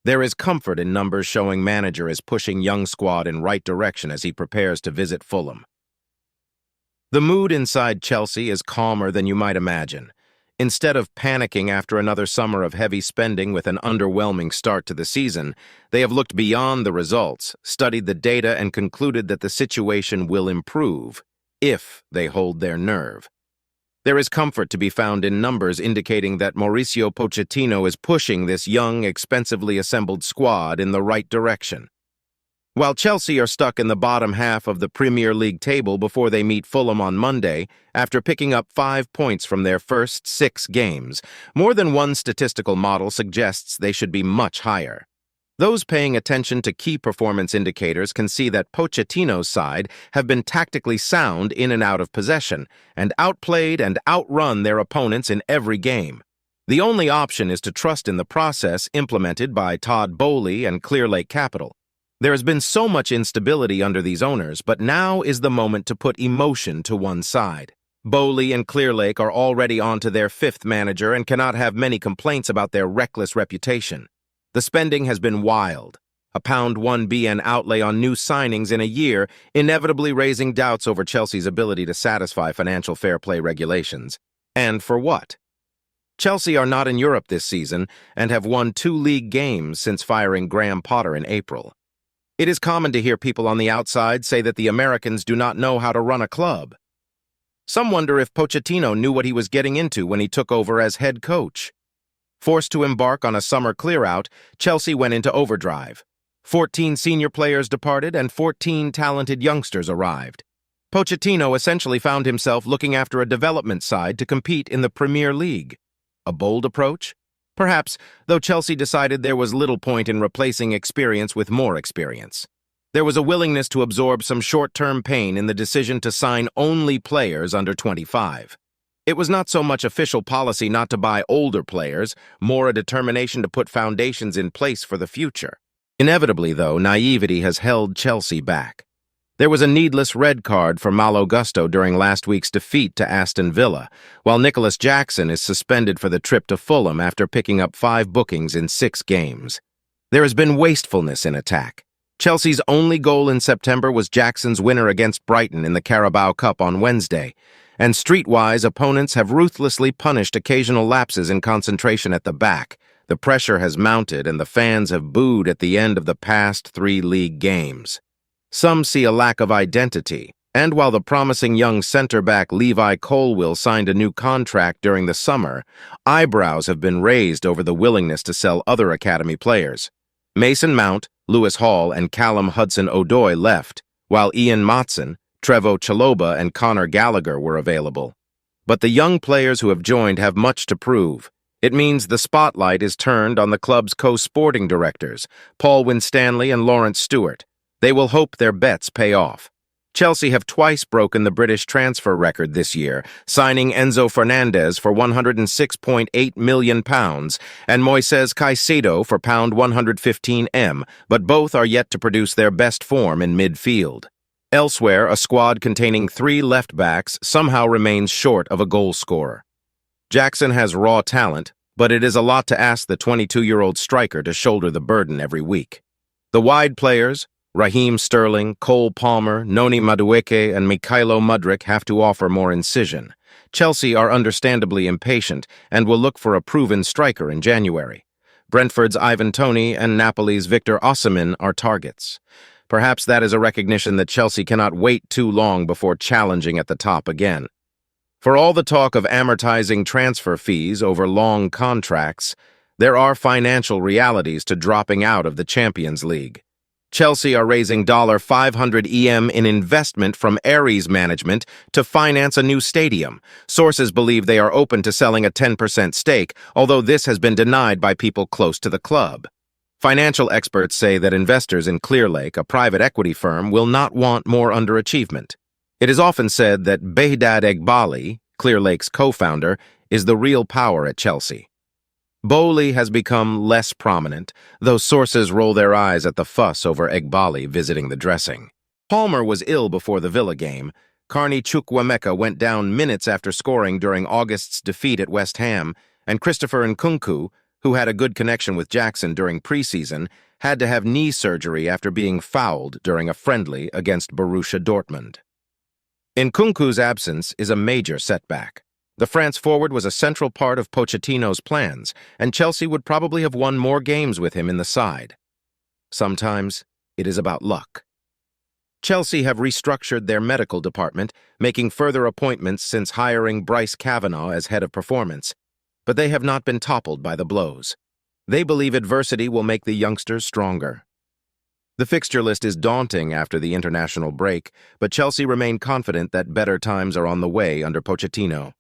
There is comfort in numbers showing manager is pushing young squad in right direction as he prepares to visit Fulham. The mood inside Chelsea is calmer than you might imagine. Instead of panicking after another summer of heavy spending with an underwhelming start to the season, they have looked beyond the results, studied the data, and concluded that the situation will improve if they hold their nerve. There is comfort to be found in numbers indicating that Mauricio Pochettino is pushing this young, expensively assembled squad in the right direction. While Chelsea are stuck in the bottom half of the Premier League table before they meet Fulham on Monday, after picking up 5 points from their first 6 games, more than one statistical model suggests they should be much higher. Those paying attention to key performance indicators can see that Pochettino's side have been tactically sound in and out of possession, and outplayed and outrun their opponents in every game. The only option is to trust in the process implemented by Todd Boehly and Clearlake Capital. There has been so much instability under these owners, but now is the moment to put emotion to one side. Boehly and Clearlake are already on to their 5th manager and cannot have many complaints about their reckless reputation. The spending has been wild. A £1 billion outlay on new signings in a year, inevitably raising doubts over Chelsea's ability to satisfy financial fair play regulations. And for what? Chelsea are not in Europe this season and have won 2 league games since firing Graham Potter in April. It is common to hear people on the outside say that the Americans do not know how to run a club. Some wonder if Pochettino knew what he was getting into when he took over as head coach. Forced to embark on a summer clear-out, Chelsea went into overdrive. 14 senior players departed and 14 talented youngsters arrived. Pochettino essentially found himself looking after a development side to compete in the Premier League. A bold approach? Perhaps, though Chelsea decided there was little point in replacing experience with more experience. There was a willingness to absorb some short-term pain in the decision to sign only players under 25. It was not so much official policy not to buy older players, more a determination to put foundations in place for the future. Inevitably, though, naivety has held Chelsea back. There was a needless red card for Malo Gusto during last week's defeat to Aston Villa, while Nicholas Jackson is suspended for the trip to Fulham after picking up 5 bookings in 6 games. There has been wastefulness in attack. Chelsea's only goal in September was Jackson's winner against Brighton in the Carabao Cup on Wednesday, and streetwise opponents have ruthlessly punished occasional lapses in concentration at the back. The pressure has mounted and the fans have booed at the end of the past 3 league games. Some see a lack of identity, and while the promising young centre-back Levi Colwill signed a new contract during the summer, eyebrows have been raised over the willingness to sell other academy players. Mason Mount, Lewis Hall, and Callum Hudson-Odoi left, while Ian Matson, Trevoh Chalobah, and Conor Gallagher were available. But the young players who have joined have much to prove. It means the spotlight is turned on the club's co-sporting directors, Paul Winstanley and Lawrence Stewart. They will hope their bets pay off. Chelsea have twice broken the British transfer record this year, signing Enzo Fernandez for £106.8 million and Moises Caicedo for £115 but both are yet to produce their best form in midfield. Elsewhere, a squad containing 3 left-backs somehow remains short of a goal scorer. Jackson has raw talent, but it is a lot to ask the 22-year-old striker to shoulder the burden every week. The wide players, Raheem Sterling, Cole Palmer, Noni Madueke, and Mikhailo Mudryk have to offer more incision. Chelsea are understandably impatient and will look for a proven striker in January. Brentford's Ivan Toney and Napoli's Victor Osimhen are targets. Perhaps that is a recognition that Chelsea cannot wait too long before challenging at the top again. For all the talk of amortizing transfer fees over long contracts, there are financial realities to dropping out of the Champions League. Chelsea are raising $500 million in investment from Ares management to finance a new stadium. Sources believe they are open to selling a 10% stake, although this has been denied by people close to the club. Financial experts say that investors in Clearlake, a private equity firm, will not want more underachievement. It is often said that Behdad Eghbali, Clearlake's co-founder, is the real power at Chelsea. Boehly has become less prominent, though sources roll their eyes at the fuss over Eghbali visiting the dressing. Palmer was ill before the Villa game. Carney Chukwuemeka went down minutes after scoring during August's defeat at West Ham, and Christopher Nkunku, who had a good connection with Jackson during preseason, had to have knee surgery after being fouled during a friendly against Borussia Dortmund. Nkunku's absence is a major setback. The France forward was a central part of Pochettino's plans, and Chelsea would probably have won more games with him in the side. Sometimes it is about luck. Chelsea have restructured their medical department, making further appointments since hiring Bryce Kavanagh as head of performance, but they have not been toppled by the blows. They believe adversity will make the youngsters stronger. The fixture list is daunting after the international break, but Chelsea remain confident that better times are on the way under Pochettino.